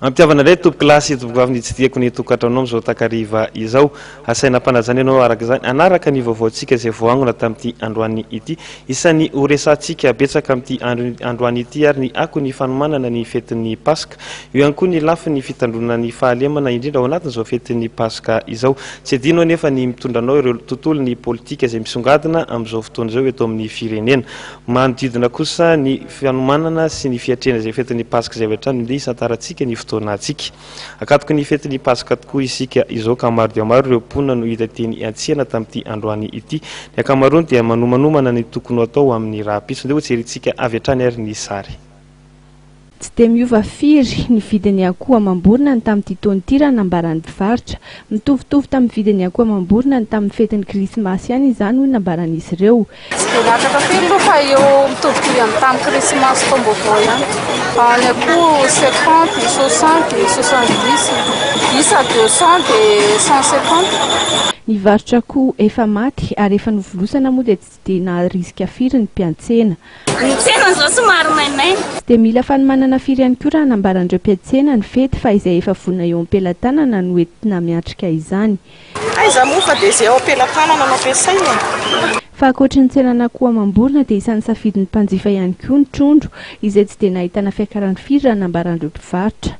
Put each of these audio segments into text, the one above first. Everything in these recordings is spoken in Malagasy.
Ampiavana indray tompo-kilasy tovovavy nitsidiako ny tokantrano amin'izao takariva izao. Asaina mpanajana ianao araka izany anaraka ny vaovaontsika izay voangona tamin'ity androany ity. Isan'ny horesantsika betsaka amin'ity androany ity ary ny ako ny fanomanana ny fetin'ny Paska. Io ihany koa ny lafy ny fitandronana ny fahalemana indrindra ao anatin'izao fetin'ny Paska izao. Tsy adino anefa ny mitondranao ireo tontolo ny politika izay misongadina amin'izao fotoana izao eto amin'ny firenena. Manodidina kosa ny fanomanana sy ny fiatrena izay fetin'ny Paska izay avy hatrany minday isantarantsika ny fotoanatsika. Akatoko ny fetin'ny Paska tokoa isika izao ka maro dia maro ireo mponina no hita teny antsihana tamin'ity androany ity. Ny akamaroany dia manomanomana ny tokony atao amin'ny rahapiso. Ndeo tserintsika avy hatrany ary ny sary. Tsy dia miova firy ny vidin'ny akoho amam-borona ny tamin'ity taona ity raha nambaran'ny mpivarotra. Mitovitovy tamin'ny vidin'ny akoho amam-borona ny tamin'ny fetin'ny Krismasy ihany izany hoy nambaran'izy ireo. Tsy dia miakatra firy aloha fa eo mitovy amin'ny tamin'ny Krismasy taom-baovao ihany. Ny akoho 50, 60, 70, 10 à 200 dia 150. Ny varotra akoho efa maty ary efa novolosana moa dia tsy dia naharisika firy ny mpiantsena. Ny tsena izao somary mainmaina. Tsy dia mila fanomanana firy ihany koa raha nambaran'ireo mpiantsena ny fety fa izay efa vonona eo am-pelantanana no entina miatrika izany. Aiza moa fa dia izay ao am-pelantanana no ampiasaina. Fa ankoatra ny tsenana akoho amam-borona dia isan'ny safidin'ny mpanjifa ihany koa ny trondro izay tsy dia nahitana fiakarany firy raha nambaran'ireo mpivarotra.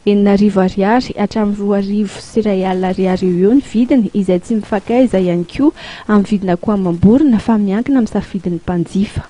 9,000 ariary hatramin'ny 2,3 ariary eo ny vidiny izay tsy mifakaiza ihany koa amin'ny vidina akoho amam-borona fa miankina amin'ny safidin'ny mpanjifa.